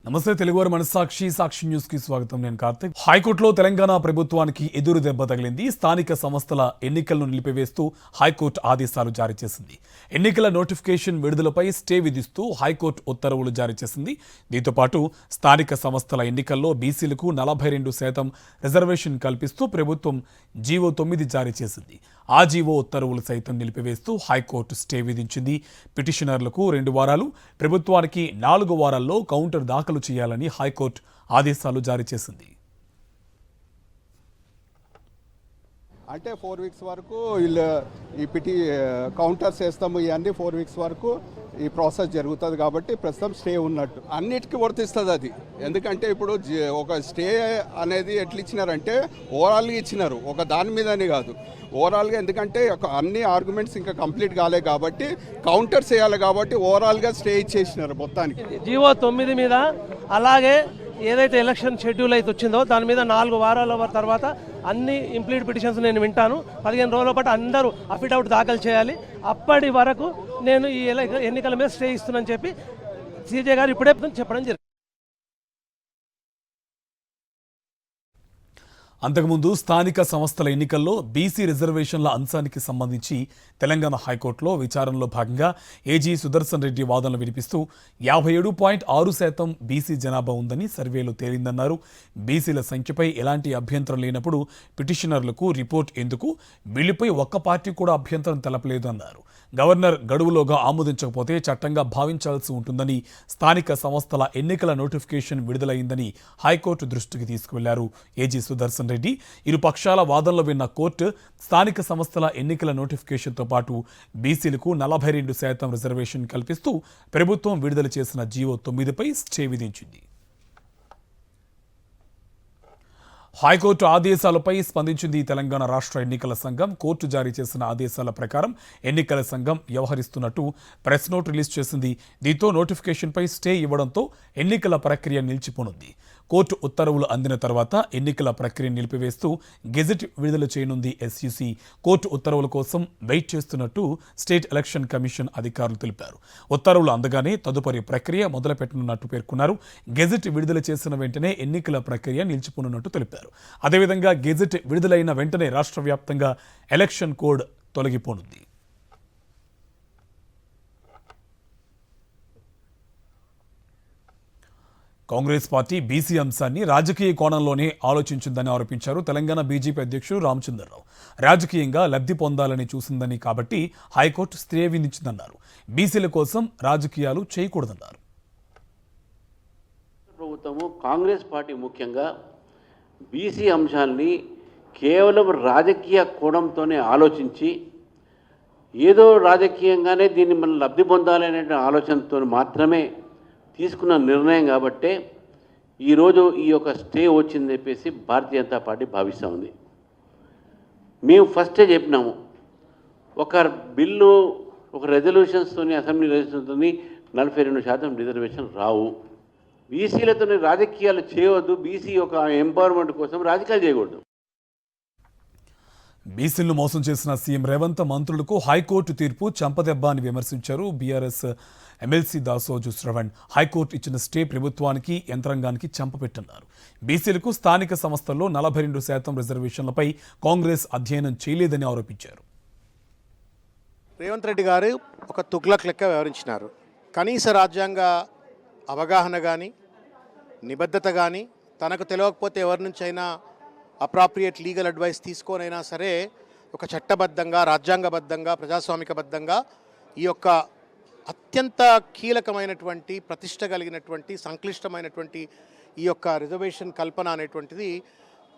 నమస్తే తెలుగువారి మనసాక్షి సాక్షి న్యూస్ కి స్వాగతం. నేను కార్తిక్. హైకోర్టులో తెలంగాణ ప్రభుత్వానికి ఎదురు దెబ్బ తగిలింది. స్థానిక సంస్థల ఎన్నికలను నిలిపివేస్తూ హైకోర్టు ఆదేశాలు జారీ చేసింది. ఎన్నికల నోటిఫికేషన్ విడుదలపై స్టే విధిస్తూ హైకోర్టు ఉత్తర్వులు జారీ చేసింది. దీంతో పాటు స్థానిక సంస్థల ఎన్నికల్లో బీసీలకు 42% రిజర్వేషన్ కల్పిస్తూ ప్రభుత్వం జీవో 9 జారీ చేసింది. ఆ జీవో ఉత్తర్వులు సైతం నిలిపివేస్తూ హైకోర్టు స్టే విధించింది. పిటిషనర్లకు 2 వారాలు, ప్రభుత్వానికి 4 వారాల్లో కౌంటర్ దాఖలు చేయాలని హైకోర్టు ఆదేశాలు జారీ చేసింది. అంటే 4 వీక్స్ వరకు వీళ్ళు ఈ కౌంటర్స్ వేస్తాము. ఇవన్నీ 4 వీక్స్ వరకు ఈ ప్రాసెస్ జరుగుతుంది కాబట్టి ప్రస్తుతం స్టే ఉన్నట్టు అన్నిటికీ వర్తిస్తుంది అది. ఎందుకంటే ఇప్పుడు ఒక స్టే అనేది ఎట్లా ఇచ్చినారంటే ఓవరాల్గా ఇచ్చినారు, ఒక దాని మీదనే కాదు, ఓవరాల్గా. ఎందుకంటే అన్ని ఆర్గ్యుమెంట్స్ ఇంకా కంప్లీట్ కాలే కాబట్టి కౌంటర్స్ వేయాలి కాబట్టి ఓవరాల్గా స్టే ఇచ్చేసినారు మొత్తానికి. జీవో 9 మీద అలాగే ఏదైతే ఎలక్షన్ షెడ్యూల్ అయితే వచ్చిందో దాని మీద 4 వారాల తర్వాత అన్ని ఇంప్లీట్ పిటిషన్స్ నేను వింటాను. 15 రోజుల పాటు అందరూ అఫిడవిట్ దాఖలు చేయాలి. అప్పటి వరకు నేను ఈ ఎన్నికల మీద స్టే ఇస్తున్నానని చెప్పి సీజే గారు ఇప్పుడే చెప్పడం జరిగింది. అంతకుముందు స్థానిక సంస్థల ఎన్నికల్లో బీసీ రిజర్వేషన్ల అంశానికి సంబంధించి తెలంగాణ హైకోర్టులో విచారణలో భాగంగా ఏజీ సుదర్శన్ రెడ్డి వాదనలు వినిపిస్తూ 57.6% బీసీ జనాభా ఉందని సర్వేలో తేలిందన్నారు. బీసీల సంఖ్యపై ఎలాంటి అభ్యంతరం లేనప్పుడు పిటిషనర్లకు రిపోర్ట్ ఎందుకు, బిల్లుపై ఒక్క పార్టీ కూడా అభ్యంతరం తెలపలేదు అన్నారు. గవర్నర్ గడువులోగా ఆమోదించకపోతే చట్టంగా భావించాల్సి ఉంటుందని, స్థానిక సంస్థల ఎన్నికల నోటిఫికేషన్ విడుదలైందని హైకోర్టు దృష్టికి తీసుకువెళ్లారు ఏజీ సుదర్శన్ రెడ్డి. ఇరు పక్షాల వాదనలు విన్న కోర్టు స్థానిక సంస్థల ఎన్నికల నోటిఫికేషన్తో పాటు బీసీలకు 42% రిజర్వేషన్ కల్పిస్తూ ప్రభుత్వం విడుదల చేసిన జీవో 9పై స్టే విధించింది. హైకోర్టు ఆదేశాలపై స్పందించింది తెలంగాణ రాష్ట్ర ఎన్నికల సంఘం. కోర్టు జారీ చేసిన ఆదేశాల ప్రకారం ఎన్నికల సంఘం వ్యవహరిస్తున్నట్టు ప్రెస్ నోట్ రిలీజ్ చేసింది. దీంతో నోటిఫికేషన్పై స్టే ఇవ్వడంతో ఎన్నికల ప్రక్రియ నిలిచిపోనుంది. కోర్టు ఉత్తర్వులు అందిన తర్వాత ఎన్నికల ప్రక్రియ నిలిపివేస్తూ గెజెట్ విడుదల చేయనుంది ఎస్యూసీ. కోర్టు ఉత్తర్వుల కోసం వెయిట్ చేస్తున్నట్టు స్టేట్ ఎలక్షన్ కమిషన్ అధికారులు తెలిపారు. ఉత్తర్వులు అందగానే తదుపరి ప్రక్రియ మొదలుపెట్టనున్నట్టు పేర్కొన్నారు. గెజెట్ విడుదల చేసిన వెంటనే ఎన్నికల ప్రక్రియ నిలిచిపోనున్నట్టు తెలిపారు. అదేవిధంగా గెజెట్ విడుదలైన వెంటనే రాష్ట్ర వ్యాప్తంగా ఎలక్షన్ కోడ్ తొలగిపోనుంది. కాంగ్రెస్ పార్టీ బీసీ అంశాన్ని రాజకీయ కోణంలోనే ఆలోచించిందని ఆరోపించారు తెలంగాణ బీజేపీ అధ్యక్షుడు రామచంద్రరావు. రాజకీయంగా లబ్ధి పొందాలని చూసిందని కాబట్టి హైకోర్టు స్టే విధించిందన్నారు. బీసీల కోసం రాజకీయాలు చేయకూడదన్నారు. ప్రభుత్వము కాంగ్రెస్ పార్టీ ముఖ్యంగా బీసీ అంశాన్ని కేవలం రాజకీయ కోణంతోనే ఆలోచించి ఏదో రాజకీయంగానే దీన్ని మనం లబ్ధి పొందాలనే ఆలోచనతో మాత్రమే తీసుకున్న నిర్ణయం కాబట్టే ఈరోజు ఈ యొక్క స్టే వచ్చిందని చెప్పేసి భారతీయ జనతా పార్టీ భావిస్తూ ఉంది. మేము ఫస్టే చెప్పినాము, ఒక బిల్లు ఒక రెజల్యూషన్స్తో అసెంబ్లీ రెజల్యూషన్తో 42% రిజర్వేషన్ రావు. బీసీలతో రాజకీయాలు చేయవద్దు, బీసీ యొక్క ఎంపవర్మెంట్ కోసం రాజకీయాలు చేయకూడదు. బీసీలను మోసం చేసిన సీఎం రేవంత్ మంత్రులకు హైకోర్టు తీర్పు చంపదెబ్బ అని విమర్శించారు BRS MLC Dasoju Shravan. High court ఇచ్చిన స్టే ప్రభుత్వానికి యంత్రాంగానికి చంపపెట్టన్నారు. బీసీలకు స్థానిక సంస్థల్లో 42% రిజర్వేషన్లపై కాంగ్రెస్ అధ్యయనం చేయలేదని ఆరోపించారు. రేవంత్ రెడ్డి గారు ఒక తుగ్లక్ లెక్క వ్యవహరించినారు. కనీస రాజ్యాంగ అవగాహన కానీ నిబద్ధత కానీ తనకు తెలియకపోతే ఎవరి నుంచి అయినా అప్రాప్రియేట్ లీగల్ అడ్వైస్ తీసుకోనైనా సరే ఒక చట్టబద్ధంగా రాజ్యాంగబద్ధంగా ప్రజాస్వామికబద్ధంగా ఈ యొక్క అత్యంత కీలకమైనటువంటి ప్రతిష్ట కలిగినటువంటి సంక్లిష్టమైనటువంటి ఈ యొక్క రిజర్వేషన్ కల్పన అనేటువంటిది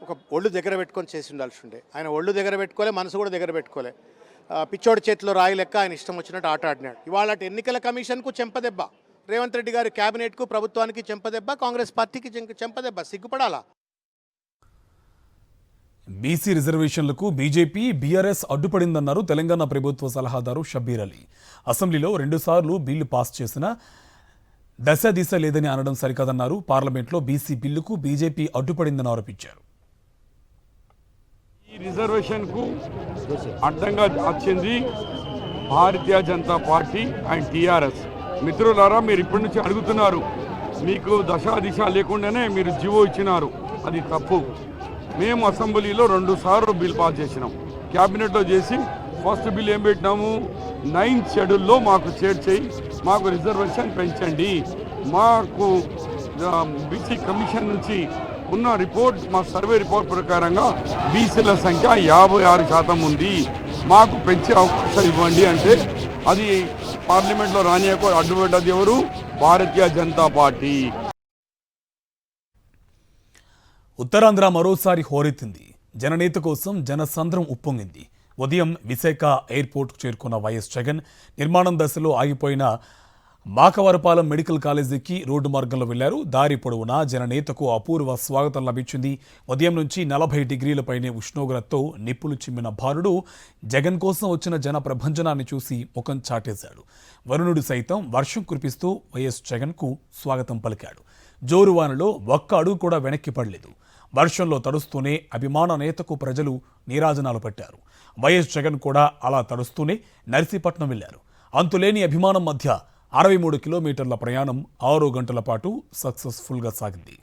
ఒక ఒళ్ళు దగ్గర పెట్టుకొని చేసి ఉండాల్సి ఉండే. ఆయన ఒళ్ళు దగ్గర పెట్టుకోలే, మనసు కూడా దగ్గర పెట్టుకోలే. పిచ్చోడి చేతిలో రాయి లెక్క ఆయన ఇష్టం వచ్చినట్టు ఆట ఆడినాడు. ఇవాళ ఎన్నికల కమిషన్కు చెంపదెబ్బ, రేవంత్ రెడ్డి గారి క్యాబినెట్కు ప్రభుత్వానికి చెంపదెబ్బ, కాంగ్రెస్ పార్టీకి చెంపదెబ్బ. సిగ్గుపడాలా? బీసీ రిజర్వేషన్లకు బీజేపీ బీఆర్ఎస్ అడ్డుపడిందన్నారు తెలంగాణ ప్రభుత్వ సలహాదారు షబ్బీర్ అలీ. అసెంబ్లీలో 2 సార్లు బిల్లు పాస్ చేసినా దశ దిశ లేదని అనడం సరికాదన్నారు. పార్లమెంట్లో బీసీ బిల్లుకు బీజేపీ అడ్డుపడిందని ఆరోపించారు. ఈ రిజర్వేషన్కు అడ్డంగా వచ్చింది Bharatiya Janata party and TRS. మిత్రులారా, మీరు ఇప్పటి నుంచి అడుగుతున్నారు మీకు దశా దిశ లేకుండానే మీరు జీవో ఇచ్చినారు, అది తప్పు. మేము అసెంబ్లీలో 2 సార్లు బిల్ పాస్ చేసినాం, క్యాబినెట్లో చేసి ఫస్ట్ బిల్ ఏం పెట్టినాము, 9th షెడ్యూల్లో మాకు చేర్చేయి, మాకు రిజర్వేషన్ పెంచండి. మాకు బీసీ కమిషన్ నుంచి ఉన్న రిపోర్ట్, మా సర్వే రిపోర్ట్ ప్రకారంగా బీసీల సంఖ్య 56% ఉంది, మాకు పెంచే అవకాశం ఇవ్వండి అంటే అది పార్లమెంట్లో రానియకు అడ్డుపడ్డది ఎవరు? భారతీయ జనతా పార్టీ. ఉత్తరాంధ్ర మరోసారి హోరెత్తింది. జననేత కోసం జనసంద్రం ఉప్పొంగింది. ఉదయం విశాఖ ఎయిర్పోర్ట్కు చేరుకున్న వైఎస్ జగన్ నిర్మాణం దశలో ఆగిపోయిన మాకవరపాలెం మెడికల్ కాలేజీకి రోడ్డు మార్గంలో వెళ్లారు. దారి పొడవునా జననేతకు అపూర్వ స్వాగతం లభించింది. ఉదయం నుంచి 40 డిగ్రీలపైనే ఉష్ణోగ్రతతో నిప్పులు చిమ్మిన భారుడు జగన్ కోసం వచ్చిన జన ప్రభంజనాన్ని చూసి ముఖం చాటేశాడు. వరుణుడు సైతం వర్షం కురిపిస్తూ వైఎస్ జగన్కు స్వాగతం పలికాడు. జోరువానలో ఒక్క అడుగు కూడా వెనక్కి పడలేదు. వర్షంలో తడుస్తూనే అభిమాన నేతకు ప్రజలు నీరాజనాలు పట్టారు. వైఎస్ జగన్ కూడా అలా తడుస్తూనే నర్సీపట్నం వెళ్లారు. అంతులేని అభిమానం మధ్య 63 కిలోమీటర్ల ప్రయాణం 6 గంటల పాటు సక్సెస్ఫుల్గా సాగింది.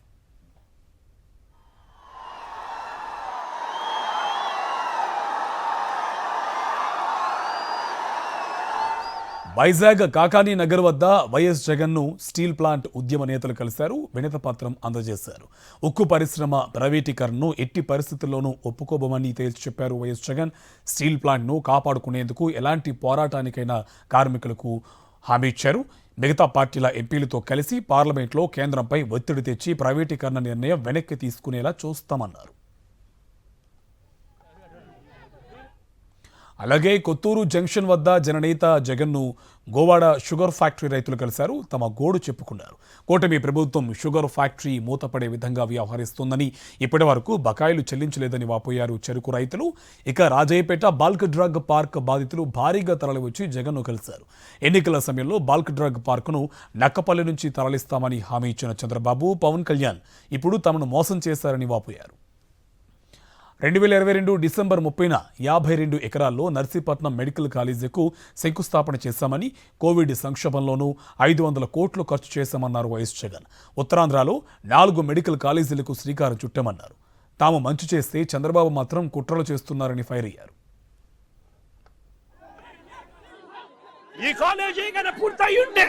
వైజాగ్ కాకానీ నగర్ వద్ద వైఎస్ జగన్ను స్టీల్ ప్లాంట్ ఉద్యమ నేతలు కలిశారు. వినతిపత్రం అందజేశారు. ఉక్కు పరిశ్రమ ప్రైవేటీకరణను ఎట్టి పరిస్థితుల్లోనూ ఒప్పుకోబోమని తేల్చి చెప్పారు వైఎస్ జగన్. స్టీల్ ప్లాంట్ను కాపాడుకునేందుకు ఎలాంటి పోరాటానికైనా కార్మికులకు హామీ ఇచ్చారు. మిగతా పార్టీల ఎంపీలతో కలిసి పార్లమెంట్లో కేంద్రంపై ఒత్తిడి తెచ్చి ప్రైవేటీకరణ నిర్ణయం వెనక్కి తీసుకునేలా చూస్తామన్నారు. అలాగే కొత్తూరు జంక్షన్ వద్ద జననేత జగన్ను గోవాడ షుగర్ ఫ్యాక్టరీ రైతులు కలిశారు. తమ గోడు చెప్పుకున్నారు. కూటమి ప్రభుత్వం షుగర్ ఫ్యాక్టరీ మూతపడే విధంగా వ్యవహరిస్తోందని, ఇప్పటి వరకు బకాయిలు చెల్లించలేదని వాపోయారు చెరుకు రైతులు. ఇక రాజయ్యపేట బాల్క్ డ్రగ్ పార్క్ బాధితులు భారీగా తరలివచ్చి జగన్ను కలిశారు. ఎన్నికల సమయంలో బాల్క్ డ్రగ్ పార్కును నక్కపల్లి నుంచి తరలిస్తామని హామీ ఇచ్చిన చంద్రబాబు, పవన్ కళ్యాణ్ ఇప్పుడు తమను మోసం చేశారని వాపోయారు. 2022 డిసెంబర్ 30న 52 ఎకరాల్లో నర్సీపట్నం మెడికల్ కాలేజీకు శంకుస్థాపన చేశామని, కోవిడ్ సంక్షోభంలోనూ 500 కోట్లు ఖర్చు చేశామన్నారు వైఎస్ జగన్. ఉత్తరాంధ్రలో 4 మెడికల్ కాలేజీలకు శ్రీకారం చుట్టామన్నారు. తాము మంచి చేస్తే చంద్రబాబు మాత్రం కుట్రలు చేస్తున్నారని ఫైర్ అయ్యారు. ఈ కాలేజీ కన్నా పూర్తయి ఉంటే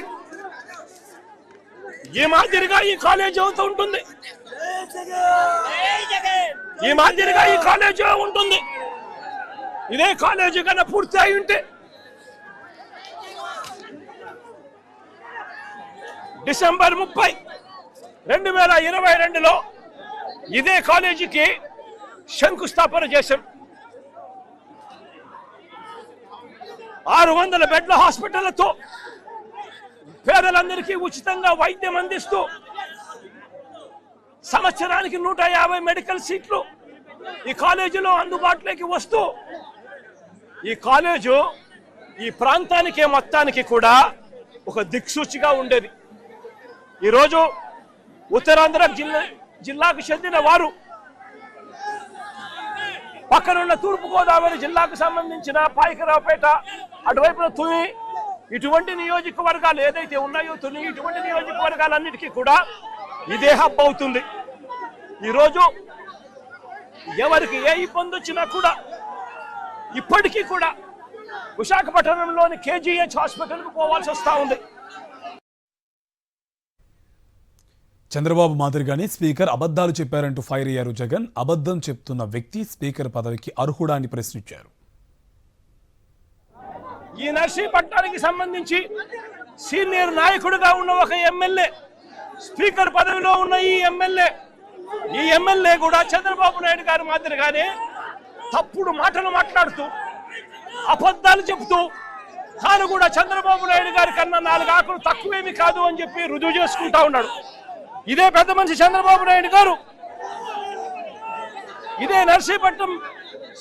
ఈ మాదిరిగా ఈ కాలేజీ అవుతూ ఉంటుంది, ఈ మాదిరిగా ఈ కాలేజీ ఉంటుంది. ఇదే కాలేజీ కన్నా పూర్తి అయి ఉంటే డిసెంబర్ 30, 2022లో ఇదే కాలేజీకి శంకుస్థాపన చేశాం. 600 బెడ్ల హాస్పిటళ్లతో పేదలందరికీ ఉచితంగా వైద్యం అందిస్తూ సంవత్సరానికి 150 మెడికల్ సీట్లు ఈ కాలేజీలో అందుబాటులోకి వస్తూ ఈ కాలేజు ఈ ప్రాంతానికి మొత్తానికి కూడా ఒక దిక్సూచిగా ఉండేది. ఈరోజు ఉత్తరాంధ్ర జిల్లాకు చెందిన వారు పక్కనున్న తూర్పుగోదావరి జిల్లాకు సంబంధించిన పాయకరావుపేట, అటువైపున తుని, ఇటువంటి నియోజకవర్గాలు ఏదైతే ఉన్నాయో తుని, ఇటువంటి నియోజకవర్గాలన్నిటికీ కూడా ఇదే హబ్ అవుతుంది. ఈరోజు ఎవరికి ఏ ఇబ్బంది వచ్చినా కూడా ఇప్పటికీ కూడా విశాఖపట్నంలోని కేజీహెచ్ హాస్పిటల్కు పోవాల్సి వస్తూ ఉంది. చంద్రబాబు మాదిరిగానే స్పీకర్ అబద్ధాలు చెప్పారంటూ ఫైర్ అయ్యారు జగన్. అబద్ధం చెప్తున్న వ్యక్తి స్పీకర్ పదవికి అర్హుడా అని ప్రశ్నించారు. ఈ నర్సీపట్నానికి సంబంధించి సీనియర్ నాయకుడిగా ఉన్న ఒక ఎమ్మెల్యే, స్పీకర్ పదవిలో ఉన్న ఈ ఎమ్మెల్యే కూడా చంద్రబాబు నాయుడు గారి మాదిరిగానే తప్పుడు మాటలు మాట్లాడుతూ అబద్ధాలు చెబుతూ తాను కూడా చంద్రబాబు నాయుడు గారి కన్నా 4 ఆకులు తక్కువేమి కాదు అని చెప్పి రుజువు చేసుకుంటా ఉన్నాడు. ఇదే పెద్ద మనిషి చంద్రబాబు నాయుడు గారు ఇదే నర్సీపట్నం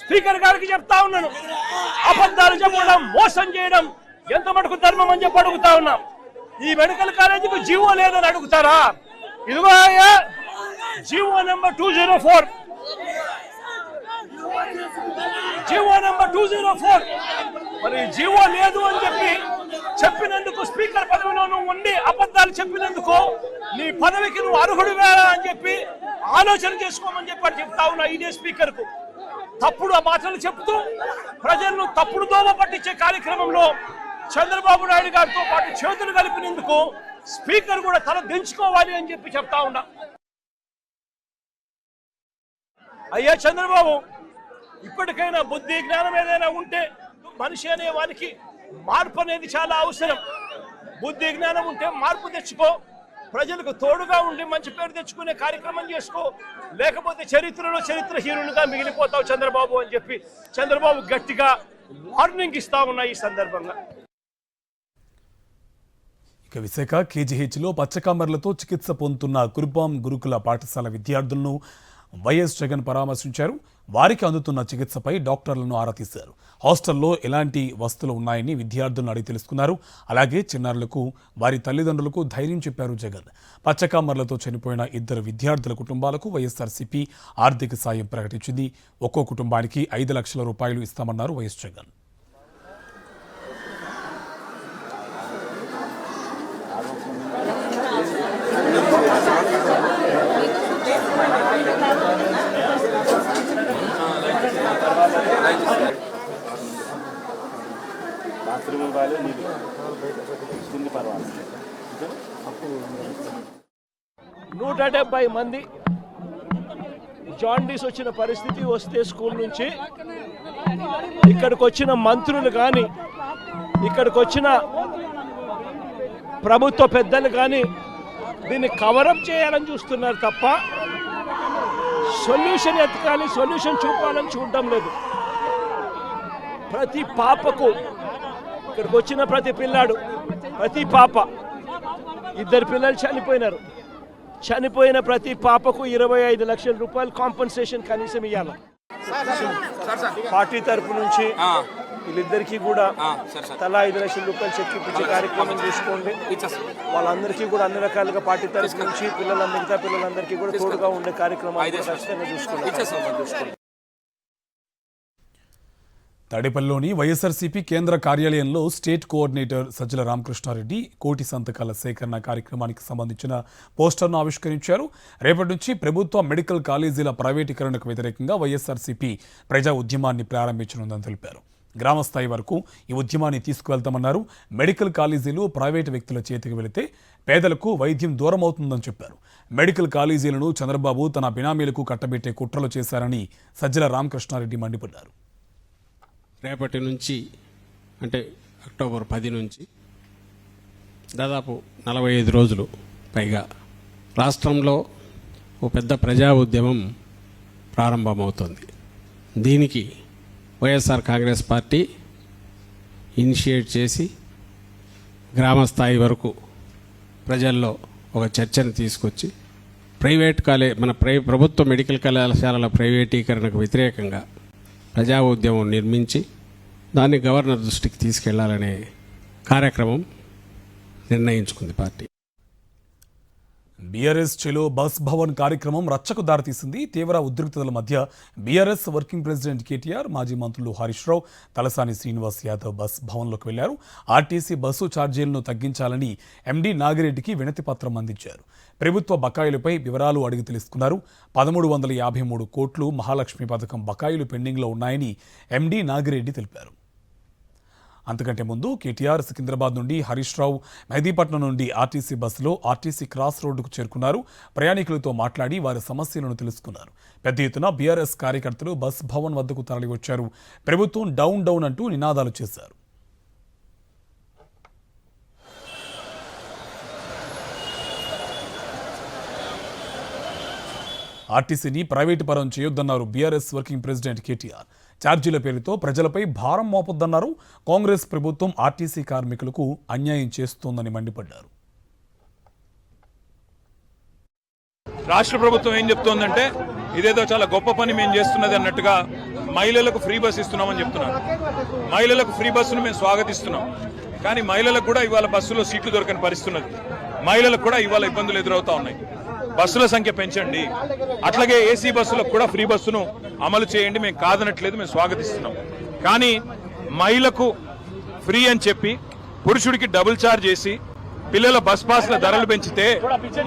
స్పీకర్ గారికి చెప్తా ఉన్నాను, అబద్ధాలు చెప్పడం, మోసం చేయడం ఎంత మటుకు ధర్మం అని చెప్పి అడుగుతా ఉన్నాం. ఈ మెడికల్ కాలేజీకి జీవో లేదని అడుగుతారా? ఇదిగో జీవో నెంబర్ 204, జీవో నెంబర్ 204. మరి జీవో లేదు అని చెప్పి చెప్పినందుకు స్పీకర్ పదవిలో నువ్వు ఉండి అబద్ధాలు చెప్పినందుకు నీ పదవికి నువ్వు అర్హుడుగా అని చెప్పి ఆలోచన చేసుకోమని చెప్పి చెప్తా ఉన్నా ఇదే స్పీకర్ కు. తప్పుడు ఆ మాటలు చెప్తూ ప్రజలను తప్పుడు దోవ పట్టించే కార్యక్రమంలో చంద్రబాబు నాయుడు గారితో పాటు చేతులు కలిపినందుకు స్పీకర్ కూడా తల దించుకోవాలి అని చెప్పి చెప్తా ఉన్నా. అయ్యా చంద్రబాబు, ఇప్పటికైనా బుద్ధి జ్ఞానం ఏదైనా ఉంటే, మనిషి అనే వానికి మార్పు అనేది చాలా అవసరం. బుద్ధి జ్ఞానం ఉంటే మార్పు తెచ్చుకో, ప్రజలకు తోడుగా ఉండి మంచి పేరు తెచ్చుకునే కార్యక్రమం చేసుకో, లేకపోతే చరిత్రలో చరిత్రహీనులుగా మిగిలిపోతావు చంద్రబాబు అని చెప్పి చంద్రబాబు గట్టిగా వార్నింగ్ ఇస్తా ఉన్నా ఈ సందర్భంగా. ఇక విశాఖ కేజీహెచ్లో పచ్చకామెర్లతో చికిత్స పొందుతున్న కురుపాం గురుకుల పాఠశాల విద్యార్థులను వైఎస్ జగన్ పరామర్శించారు. వారికి అందుతున్న చికిత్సపై డాక్టర్లను ఆరా తీశారు. హాస్టల్లో ఎలాంటి వస్తువులు ఉన్నాయని విద్యార్థులను అడిగి తెలుసుకున్నారు. అలాగే చిన్నారులకు వారి తల్లిదండ్రులకు ధైర్యం చెప్పారు జగన్. పచ్చకామర్లతో చనిపోయిన 2 విద్యార్థుల కుటుంబాలకు వైఎస్ఆర్సీపీ ఆర్థిక సాయం ప్రకటించింది. ఒక్కో కుటుంబానికి 5 లక్షల రూపాయలు ఇస్తామన్నారు వైఎస్ జగన్. నూట 70 మంది జాండీస్ వచ్చిన పరిస్థితి వస్తే స్కూల్ నుంచి ఇక్కడికి వచ్చిన మంత్రులు కానీ, ఇక్కడికి వచ్చిన ప్రభుత్వ పెద్దలు కానీ దీన్ని కవరప్ చేయాలని చూస్తున్నారు తప్ప సొల్యూషన్ ఎతకాలి, సొల్యూషన్ చూపాలని చూడడం లేదు. ప్రతి పాపకు, ఇక్కడికి వచ్చిన ప్రతి పిల్లాడు, ప్రతి పాప, 2 పిల్లలు చనిపోయినారు. చనిపోయిన ప్రతి పాపకు 25 లక్షల రూపాయలు కాంపన్సేషన్ కనీసం ఇవ్వాలి. పార్టీ తరపు నుంచి వీళ్ళిద్దరికీ కూడా తలా 5 లక్షల రూపాయలు చెక్ ఇప్పించే కార్యక్రమం చేసుకోండి. వాళ్ళందరికీ కూడా అన్ని రకాలుగా పార్టీ తరపు నుంచి మిగతా పిల్లలందరికీ కూడా తోడుగా ఉండే కార్యక్రమాలు ఖచ్చితంగా చూసుకోండి. తాడేపల్లిలోని వైఎస్ఆర్సీపీ కేంద్ర కార్యాలయంలో స్టేట్ కోఆర్డినేటర్ సజ్జల రామకృష్ణారెడ్డి కోటి సంతకాల సేకరణ కార్యక్రమానికి సంబంధించిన పోస్టర్ను ఆవిష్కరించారు. రేపటి నుంచి ప్రభుత్వ మెడికల్ కాలేజీల ప్రైవేటీకరణకు వ్యతిరేకంగా వైఎస్ఆర్సీపీ ప్రజా ఉద్యమాన్ని ప్రారంభించనుందని తెలిపారు. గ్రామస్థాయి వరకు ఈ ఉద్యమాన్ని తీసుకువెళ్తామన్నారు. మెడికల్ కాలేజీలు ప్రైవేటు వ్యక్తుల చేతికి వెళితే పేదలకు వైద్యం దూరం అవుతుందని చెప్పారు. మెడికల్ కాలేజీలను చంద్రబాబు తన బినామీలకు కట్టబెట్టే కుట్రలు చేశారని సజ్జల రామకృష్ణారెడ్డి మండిపడ్డారు. రేపటి నుంచి అంటే అక్టోబర్ 10 నుంచి దాదాపు 45 రోజులు పైగా రాష్ట్రంలో ఓ పెద్ద ప్రజా ఉద్యమం ప్రారంభమవుతుంది. దీనికి వైఎస్ఆర్ కాంగ్రెస్ పార్టీ ఇనిషియేట్ చేసి గ్రామస్థాయి వరకు ప్రజల్లో ఒక చర్చను తీసుకొచ్చి ప్రభుత్వ మెడికల్ కళాశాలల ప్రైవేటీకరణకు వ్యతిరేకంగా ప్రజా ఉద్యమం నిర్మించి దాన్ని గవర్నర్ దృష్టికి తీసుకెళ్లాలనే కార్యక్రమం నిర్ణయించుకుంది పార్టీ. బీఆర్ఎస్ చెలో బస్ భవన్ కార్యక్రమం రచ్చకు దారితీసింది. తీవ్ర ఉద్రిక్తతల మధ్య బీఆర్ఎస్ వర్కింగ్ ప్రెసిడెంట్ కేటీఆర్, మాజీ మంత్రులు హరీష్ రావు, తలసాని శ్రీనివాస్ యాదవ్ బస్ భవన్లోకి వెళ్లారు. ఆర్టీసీ బస్సు ఛార్జీలను తగ్గించాలని ఎండీ నాగిరెడ్డికి వినతి పత్రం అందించారు. ప్రభుత్వ బకాయిలపై వివరాలు అడిగి తెలుసుకున్నారు. 1353 కోట్లు మహాలక్ష్మి పథకం బకాయిలు పెండింగ్లో ఉన్నాయని ఎండీ నాగిరెడ్డి తెలిపారు. అంతకంటే ముందు కేటీఆర్ సికింద్రాబాద్ నుండి హరీష్ రావు మెహదీపట్నం నుండి ఆర్టీసీ బస్సులో ఆర్టీసీ క్రాస్ రోడ్డుకు చేరుకున్నారు. ప్రయాణికులతో మాట్లాడి వారి సమస్యలను తెలుసుకున్నారు. పెద్ద ఎత్తున బీఆర్ఎస్ కార్యకర్తలు బస్ భవన్ వద్దకు తరలివచ్చారు. ప్రభుత్వం డౌన్ డౌన్ అంటూ నినాదాలు చేశారు. ఆర్టీసీని ప్రైవేటు పరం చేయొద్దన్నారు బీఆర్ఎస్ వర్కింగ్ ప్రెసిడెంట్ కేటీఆర్. ఛార్జీల పేరుతో ప్రజలపై భారం మోపొద్దన్నారు. కాంగ్రెస్ ప్రభుత్వం ఆర్టీసీ కార్మికులకు అన్యాయం చేస్తోందని మండిపడ్డారు. రాష్ట్ర ప్రభుత్వం ఏం చెప్తోందంటే ఇదేదో చాలా గొప్ప పని మేము చేస్తున్నది అన్నట్టుగా మహిళలకు ఫ్రీ బస్ ఇస్తున్నామని చెప్తున్నారు. మహిళలకు ఫ్రీ బస్సును మేము స్వాగతిస్తున్నాం. కానీ మహిళలకు కూడా ఇవాళ బస్సులో సీట్లు దొరకని పరిస్థితి ఉన్నది. మహిళలకు కూడా ఇవాళ ఇబ్బందులు ఎదురవుతా ఉన్నాయి. బస్సుల సంఖ్య పెంచండి, అట్లాగే ఏసీ బస్సులకు కూడా ఫ్రీ బస్సును అమలు చేయండి. మేము కాదనట్లేదు, మేము స్వాగతిస్తున్నాం. కానీ మహిళకు ఫ్రీ అని చెప్పి పురుషుడికి డబుల్ ఛార్జ్ చేసి పిల్లల బస్ పాస్ల ధరలు పెంచితే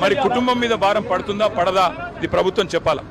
మరి కుటుంబం మీద భారం పడుతుందా పడదా ఇది ప్రభుత్వం చెప్పాలా.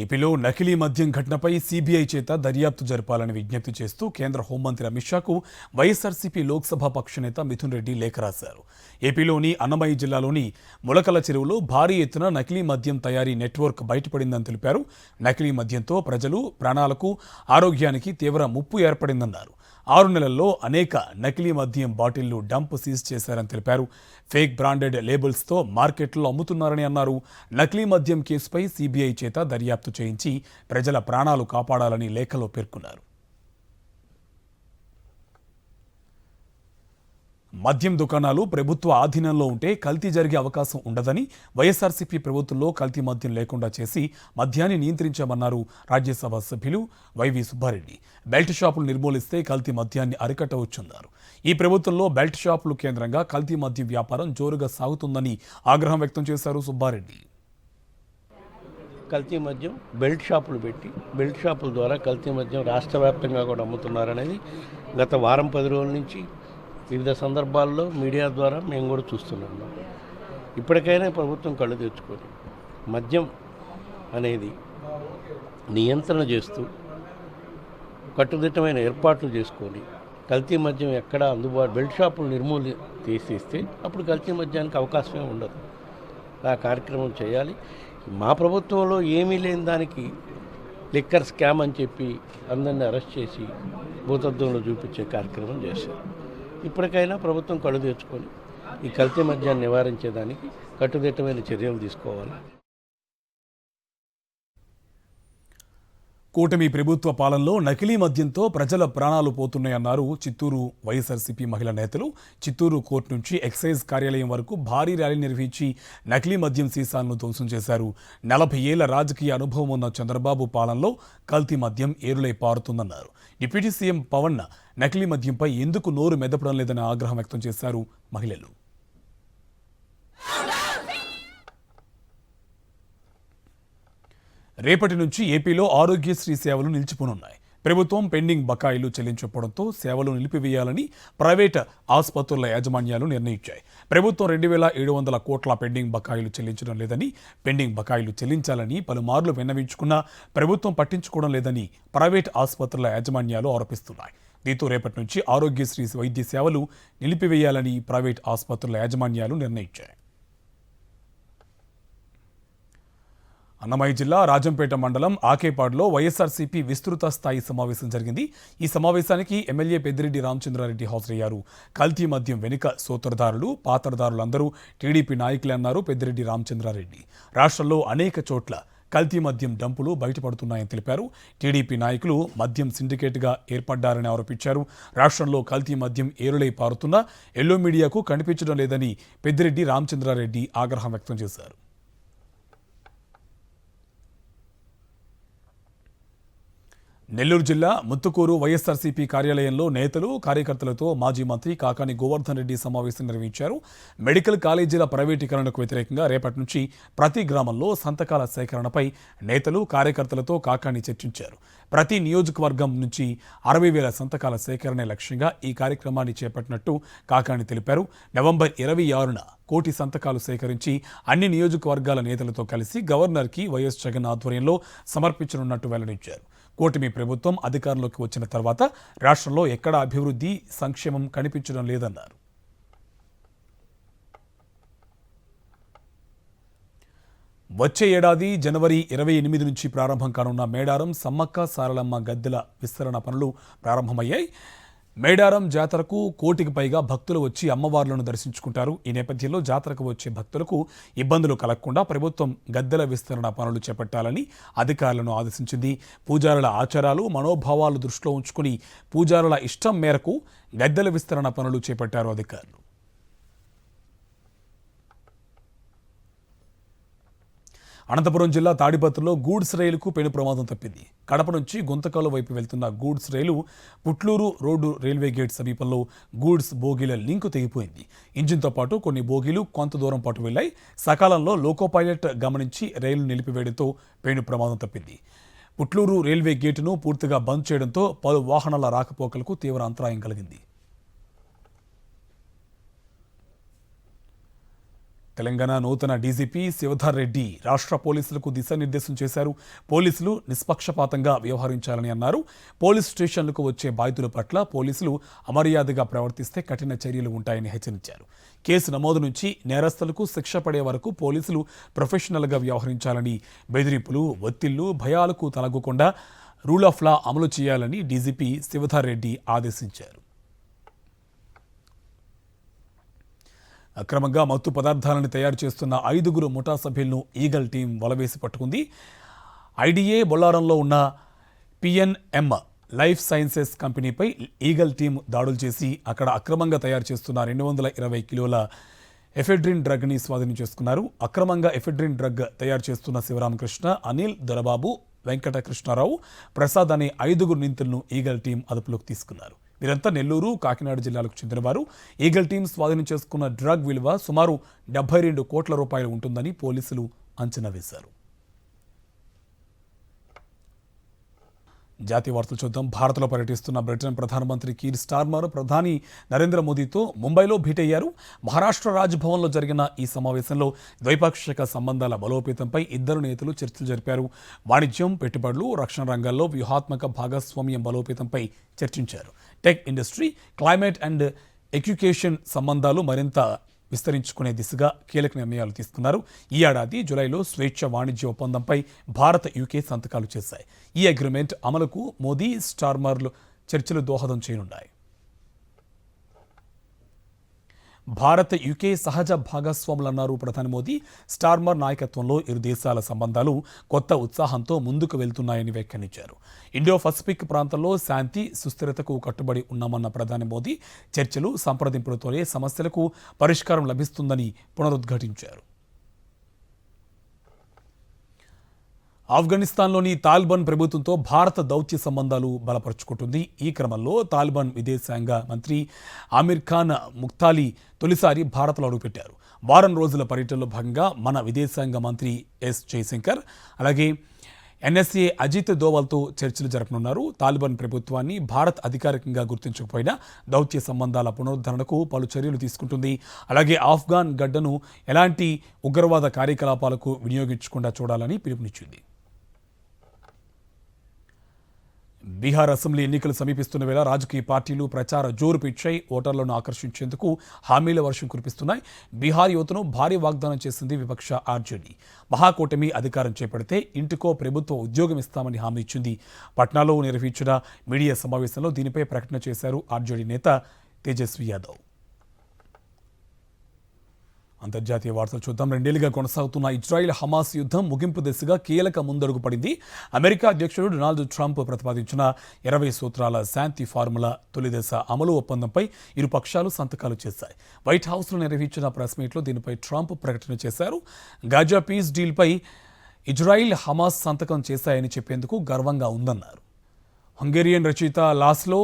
ఏపీలో నకిలీ మద్యం ఘటనపై సీబీఐ చేత దర్యాప్తు జరపాలని విజ్ఞప్తి చేస్తూ కేంద్ర హోంమంత్రి అమిత్ షాకు వైఎస్ఆర్సీపీ లోక్సభ పక్షనేత మిథున్ రెడ్డి లేఖ రాశారు. ఏపీలోని అన్నమయ్య జిల్లాలోని ములకల చెరువులో భారీ ఎత్తున నకిలీ మద్యం తయారీ నెట్వర్క్ బయటపడిందని తెలిపారు. నకిలీ మద్యంతో ప్రజలు ప్రాణాలకు ఆరోగ్యానికి తీవ్ర ముప్పు ఏర్పడిందన్నారు. 6 నెలల్లో అనేక నకిలీ మద్యం బాటిళ్లు డంప్ సీజ్ చేశారని తెలిపారు. ఫేక్ బ్రాండెడ్ లేబుల్స్తో మార్కెట్లో అమ్ముతున్నారని అన్నారు. నకిలీ మద్యం కేసుపై సీబీఐ చేత దర్యాప్తు చేయించి ప్రజల ప్రాణాలు కాపాడాలని లేఖలో పేర్కొన్నారు. మద్యం దుకాణాలు ప్రభుత్వ ఆధీనంలో ఉంటే కల్తీ జరిగే అవకాశం ఉండదని, వైఎస్ఆర్సీపీ ప్రభుత్వంలో కల్తీ మద్యం లేకుండా చేసి మద్యాన్ని నియంత్రించామన్నారు రాజ్యసభ సభ్యులు వైవి సుబ్బారెడ్డి. బెల్ట్ షాపులు నిర్మూలిస్తే కల్తీ మద్యాన్ని అరికట్టవచ్చన్నారు. ఈ ప్రభుత్వంలో బెల్ట్ షాపులు కేంద్రంగా కల్తీ మద్యం వ్యాపారం జోరుగా సాగుతుందని ఆగ్రహం వ్యక్తం చేశారు సుబ్బారెడ్డి. కల్తీ మద్యం బెల్ట్ షాపులు పెట్టి బెల్ట్ షాపుల ద్వారా కల్తీ మద్యం రాష్ట్ర వ్యాప్తంగా కూడా అమ్ముతున్నారనేది గత వారం 10 రోజుల నుంచి వివిధ సందర్భాల్లో మీడియా ద్వారా మేము కూడా చూస్తున్నాము. ఇప్పటికైనా ప్రభుత్వం కళ్ళు తెచ్చుకొని మద్యం అనేది నియంత్రణ చేస్తూ కట్టుదిట్టమైన ఏర్పాట్లు చేసుకొని కల్తీ మద్యం ఎక్కడ బెల్ట్ షాపులు తీసేస్తే అప్పుడు కల్తీ మద్యానికి అవకాశమే ఉండదు. ఆ కార్యక్రమం చేయాలి. మా ప్రభుత్వంలో ఏమీ లేని దానికి లిక్కర్ స్కామ్ అని చెప్పి అందరినీ అరెస్ట్ చేసి భూతద్దంలో చూపించే కార్యక్రమం చేశారు. ఇప్పటికైనా ప్రభుత్వం కళ్ళు తెచ్చుకొని ఈ కల్తీ మద్యాన్ని నివారించేదానికి కట్టుదిట్టమైన చర్యలు తీసుకోవాలి. కూటమి ప్రభుత్వ పాలనలో నకిలీ మద్యంతో ప్రజల ప్రాణాలు పోతున్నాయన్నారు చిత్తూరు వైఎస్ఆర్సీపీ మహిళా నేతలు. చిత్తూరు కోర్టు నుంచి ఎక్సైజ్ కార్యాలయం వరకు భారీ ర్యాలీ నిర్వహించి నకిలీ మద్యం సీసాలను ధ్వంసం చేశారు. 40 ఏళ్ల రాజకీయ అనుభవం ఉన్న చంద్రబాబు పాలనలో కల్తీ మద్యం ఏరులై పారుతుందన్నారు. డిప్యూటీ సీఎం పవన్ నకిలీ మద్యంపై ఎందుకు నోరు మెదపడం లేదని ఆగ్రహం వ్యక్తం చేశారు మహిళలు. రేపటి నుంచి ఏపీలో ఆరోగ్యశ్రీ సేవలు నిలిచిపోనున్నాయి. ప్రభుత్వం పెండింగ్ బకాయిలు చెల్లించకపోవడంతో సేవలు నిలిపివేయాలని ప్రైవేట్ ఆసుపత్రుల యాజమాన్యాలు నిర్ణయించాయి. ప్రభుత్వం 2,700 కోట్ల పెండింగ్ బకాయిలు చెల్లించడం లేదని, పెండింగ్ బకాయిలు చెల్లించాలని పలుమార్లు విన్నవించుకున్నా ప్రభుత్వం పట్టించుకోవడం లేదని ప్రైవేట్ ఆసుపత్రుల యాజమాన్యాలు ఆరోపిస్తున్నాయి. దీంతో రేపటి నుంచి ఆరోగ్యశ్రీ వైద్య సేవలు నిలిపివేయాలని ప్రైవేట్ ఆసుపత్రుల యాజమాన్యాలు నిర్ణయించాయి. అన్నమయ్య జిల్లా రాజంపేట మండలం ఆకేపాడులో వైఎస్ఆర్సీపీ విస్తృత స్థాయి సమావేశం జరిగింది. ఈ సమావేశానికి ఎమ్మెల్యే పెద్దిరెడ్డి రామచంద్రారెడ్డి హాజరయ్యారు. కల్తీ మద్యం వెనుక సూత్రధారులు, పాత్రధారులందరూ టీడీపీ నాయకులే అన్నారు పెద్దిరెడ్డి రామచంద్రారెడ్డి. రాష్ట్రంలో అనేక చోట్ల కల్తీ మద్యం డంపులు బయటపడుతున్నాయని తెలిపారు. టీడీపీ నాయకులు మద్యం సిండికేట్గా ఏర్పడ్డారని ఆరోపించారు. రాష్ట్రంలో కల్తీ మద్యం ఏరులై పారుతున్నా ఎల్లో మీడియాకు కనిపించడం లేదని పెద్దిరెడ్డి రామచంద్రారెడ్డి ఆగ్రహం వ్యక్తం చేశారు. నెల్లూరు జిల్లా ముత్తుకూరు వైఎస్ఆర్సీపీ కార్యాలయంలో నేతలు, కార్యకర్తలతో మాజీ మంత్రి కాకాని గోవర్ధన్ రెడ్డి సమావేశం నిర్వహించారు. మెడికల్ కాలేజీల ప్రైవేటీకరణకు వ్యతిరేకంగా రేపటి నుంచి ప్రతి గ్రామంలో సంతకాల సేకరణపై నేతలు, కార్యకర్తలతో కాకాని చర్చించారు. ప్రతి నియోజకవర్గం నుంచి 60,000 సంతకాల సేకరణే లక్ష్యంగా ఈ కార్యక్రమాన్ని చేపట్టినట్టు కాకాని తెలిపారు. నవంబర్ 26న 1,000,000 సంతకాలు సేకరించి అన్ని నియోజకవర్గాల నేతలతో కలిసి గవర్నర్కి వైఎస్ జగన్ ఆధ్వర్యంలో సమర్పించనున్నట్టు వెల్లడించారు. కూటమి ప్రభుత్వం అధికారంలోకి వచ్చిన తర్వాత రాష్ట్రంలో ఎక్కడా అభివృద్ధి, సంక్షేమం కనిపించడం లేదన్నారు. వచ్చే ఏడాది జనవరి 28 నుంచి ప్రారంభం కానున్న మేడారం సమ్మక్క సారలమ్మ గద్దెల విస్తరణ పనులు ప్రారంభమయ్యాయి. మేడారం జాతరకు 1,000,000కి పైగా భక్తులు వచ్చి అమ్మవార్లను దర్శించుకుంటారు. ఈ నేపథ్యంలో జాతరకు వచ్చే భక్తులకు ఇబ్బందులు కలగకుండా ప్రభుత్వం గద్దెల విస్తరణ పనులు చేపట్టాలని అధికారులను ఆదేశించింది. పూజారుల ఆచారాలు, మనోభావాలు దృష్టిలో ఉంచుకుని పూజారుల ఇష్టం మేరకు గద్దెల విస్తరణ పనులు చేపట్టారు అధికారులు. అనంతపురం జిల్లా తాడిపత్రిలో గూడ్స్ రైలుకు పెను ప్రమాదం తప్పింది. కడప నుంచి గుంతకల్ వైపు వెళ్తున్న గూడ్స్ రైలు పుట్లూరు రోడ్డు రైల్వే గేట్ సమీపంలో గూడ్స్ బోగీల లింకు తెగిపోయింది. ఇంజిన్తో పాటు కొన్ని బోగీలు కొంత దూరం పాటు వెళ్లాయి. సకాలంలో లోకో పైలట్ గమనించి రైలు నిలిపివేయడంతో పెను ప్రమాదం తప్పింది. పుట్లూరు రైల్వే గేటును పూర్తిగా బంద్ చేయడంతో పలు వాహనాల రాకపోకలకు తీవ్ర అంతరాయం కలిగింది. తెలంగాణ నూతన డీజీపీ శివధర్ రెడ్డి రాష్ట్ర పోలీసులకు దిశానిర్దేశం చేశారు. పోలీసులు నిష్పక్షపాతంగా వ్యవహరించాలని అన్నారు. పోలీస్ స్టేషన్లకు వచ్చే బాధితుల పట్ల పోలీసులు అమర్యాదగా ప్రవర్తిస్తే కఠిన చర్యలు ఉంటాయని హెచ్చరించారు. కేసు నమోదు నుంచి నేరస్తులకు శిక్ష పడే వరకు పోలీసులు ప్రొఫెషనల్గా వ్యవహరించాలని, బెదిరింపులు, ఒత్తిళ్లు, భయాలకు తలగకుండా రూల్ ఆఫ్ లా అమలు చేయాలని డీజీపీ శివధర్ రెడ్డి ఆదేశించారు. అక్రమంగా మత్తు పదార్థాలను తయారు చేస్తున్న 5 ముఠా సభ్యులను ఈగల్ టీం వలవేసి పట్టుకుంది. ఐడిఏ బొల్లారంలో ఉన్న పిఎన్ఎం లైఫ్ సైన్సెస్ కంపెనీపై ఈగల్ టీం దాడులు చేసి అక్కడ అక్రమంగా తయారు చేస్తున్న 220 కిలోల ఎఫెడ్రిన్ డ్రగ్ని స్వాధీనం చేసుకున్నారు. అక్రమంగా ఎఫెడ్రిన్ డ్రగ్ తయారు చేస్తున్న శివరామకృష్ణ, అనిల్, దొరబాబు, వెంకటకృష్ణారావు, ప్రసాద్ అనే 5 నిందితులను ఈగల్ టీం అదుపులోకి తీసుకున్నారు. వీరంతా నెల్లూరు, కాకినాడ జిల్లాలకు చెందినవారు. ఈగల్ టీం స్వాధీనం చేసుకున్న డ్రగ్ విలువ సుమారు 72 కోట్ల రూపాయలు ఉంటుందని పోలీసులు అంచనా వేశారు. జాతీయ వార్తలు చూద్దాం. భారత్లో పర్యటిస్తున్న బ్రిటన్ ప్రధానమంత్రి కీర్ స్టార్మర్ ప్రధాని నరేంద్ర మోదీతో ముంబైలో భేటయ్యారు. మహారాష్ట్ర రాజ్భవన్లో జరిగిన ఈ సమావేశంలో ద్వైపాక్షిక సంబంధాల బలోపేతంపై ఇద్దరు నేతలు చర్చలు జరిపారు. వాణిజ్యం, పెట్టుబడులు, రక్షణ రంగాల్లో వ్యూహాత్మక భాగస్వామ్యం బలోపేతంపై చర్చించారు. Tech industry, climate and education సంబంధాలు మరింత విస్తరించుకునే దిశగా కీలక నిర్ణయాలు తీసుకున్నారు. ఈ ఏడాది జూలైలో స్వేచ్ఛ వాణిజ్య ఒప్పందంపై భారత్, యూకే సంతకాలు చేశాయి. ఈ అగ్రిమెంట్ అమలుకు మోదీ, స్టార్మర్లు చర్చలు దోహదం చేయనున్నాయి. భారత్, యూకే సహజ భాగస్వాములన్నారు ప్రధాని మోదీ. స్టార్మర్ నాయకత్వంలో ఇరు దేశాల సంబంధాలు కొత్త ఉత్సాహంతో ముందుకు వెళ్తున్నాయని వ్యాఖ్యానించారు. ఇండో పసిఫిక్ ప్రాంతంలో శాంతి, సుస్థిరతకు కట్టుబడి ఉన్నామన్న ప్రధాని మోదీ చర్చలు, సంప్రదింపులతోనే సమస్యలకు పరిష్కారం లభిస్తుందని పునరుద్ఘాటించారు. ఆఫ్ఘనిస్తాన్లోని తాలిబాన్ ప్రభుత్వంతో భారత దౌత్య సంబంధాలు బలపరుచుకుంటుంది. ఈ క్రమంలో తాలిబాన్ విదేశాంగ మంత్రి ఆమిర్ ఖాన్ ముఖ్తాలీ తొలిసారి భారత్లో అడుగుపెట్టారు. వారం రోజుల పర్యటనలో భాగంగా మన విదేశాంగ మంత్రి ఎస్ జయశంకర్, అలాగే ఎన్ఎస్ఏ అజిత్ దోవల్తో చర్చలు జరపనున్నారు. తాలిబాన్ ప్రభుత్వాన్ని భారత్ అధికారికంగా గుర్తించకపోయినా దౌత్య సంబంధాల పునరుద్ధరణకు పలు చర్యలు తీసుకుంటుంది. అలాగే ఆఫ్ఘాన్ గడ్డను ఎలాంటి ఉగ్రవాద కార్యకలాపాలకు వినియోగించకుండా చూడాలని పిలుపునిచ్చింది. బీహార్ అసెంబ్లీ ఎన్నికలు సమీపిస్తున్న వేళ రాజకీయ పార్టీలు ప్రచార జోరు పెంచాయి. ఓటర్లను ఆకర్షించేందుకు హామీల వర్షం కురిపిస్తున్నాయి. బీహార్ యువతను భారీ వాగ్దానం చేసింది విపక్ష ఆర్జేడీ. మహాకూటమి అధికారం చేపడితే ఇంటికో ప్రభుత్వ ఉద్యోగం ఇస్తామని హామీ ఇచ్చింది. పట్నాలో నిర్వహించిన మీడియా సమావేశంలో దీనిపై ప్రకటన చేశారు ఆర్జేడీ నేత తేజస్వి యాదవ్. అంతర్జాతీయ వార్తలు చూద్దాం. 2 ఏళ్లుగా కొనసాగుతున్న ఇజ్రాయిల్ హమాస్ యుద్ధం ముగింపు దిశగా కీలక ముందడుగు పడింది. అమెరికా అధ్యక్షుడు డొనాల్డ్ ట్రంప్ ప్రతిపాదించిన 20 సూత్రాల శాంతి ఫార్ములా తొలి దశ అమలు ఒప్పందంపై ఇరు పక్షాలు సంతకాలు చేశాయి. వైట్ హౌస్లో నిర్వహించిన ప్రెస్ మీట్లో దీనిపై ట్రంప్ ప్రకటన చేశారు. గాజా పీస్ డీల్పై ఇజ్రాయిల్, హమాస్ సంతకం చేశాయని చెప్పేందుకు గర్వంగా ఉందన్నారు. హంగేరియన్ రచయిత లాస్లో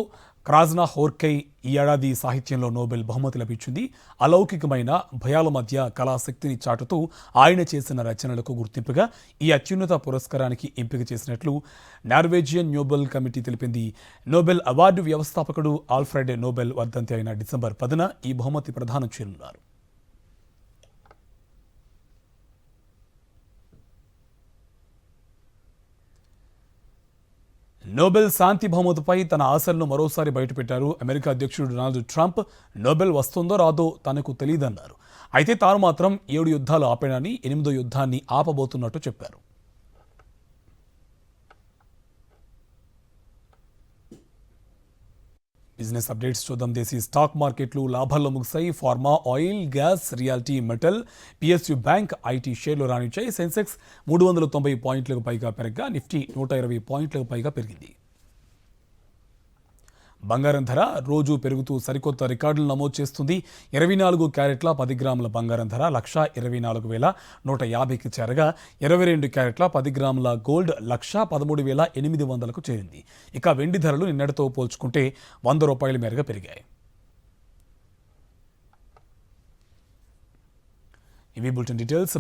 క్రాజ్నా హోర్కై ఈ ఏడాది సాహిత్యంలో నోబెల్ బహుమతి లభించింది. అలౌకికమైన భయాల మధ్య కళాశక్తిని చాటుతూ ఆయన చేసిన రచనలకు గుర్తింపుగా ఈ అత్యున్నత పురస్కారానికి ఎంపిక చేసినట్లు నార్వేజియన్ నోబెల్ కమిటీ తెలిపింది. నోబెల్ అవార్డు వ్యవస్థాపకుడు ఆల్ఫ్రెడ్ నోబెల్ వర్ధంతి అయిన డిసెంబర్ 10న ఈ బహుమతి ప్రదానం చేయనున్నారు. నోబెల్ శాంతి బహుమతిపై తన ఆశలను మరోసారి బయటపెట్టారు అమెరికా అధ్యక్షుడు డొనాల్డ్ ట్రంప్. నోబెల్ వస్తుందో రాదో తనకు తెలియదన్నారు. అయితే తాను మాత్రం 7 యుద్ధాలు ఆపానని 8వ యుద్ధాన్ని ఆపబోతున్నట్టు చెప్పారు. బిజినెస్ అప్డేట్స్ చూద్దాం. దేశీ స్టాక్ మార్కెట్లు లాభాల్లో ముగిశాయి. Pharma, oil, gas, realty, metal, PSU bank, IT షేర్లు రాణించాయి. సెన్సెక్స్ 390 పాయింట్లకు పైగా పెరగగా నిఫ్టీ 120 పాయింట్లకు పైగా పెరిగింది. బంగారం ధర రోజు పెరుగుతూ సరికొత్త రికార్డులు నమోదు చేస్తుంది. 24 క్యారెట్ల 10 గ్రాముల బంగారం ధర 1,24,150కి చేరగా 22 క్యారెట్ల 10 గ్రాముల గోల్డ్ 1,13,800కు చేరింది. ఇక వెండి ధరలు నిన్నటితో పోల్చుకుంటే 100 రూపాయల మేరగా పెరిగాయి. ఇవి బులెటిన్ డీటెయిల్స్.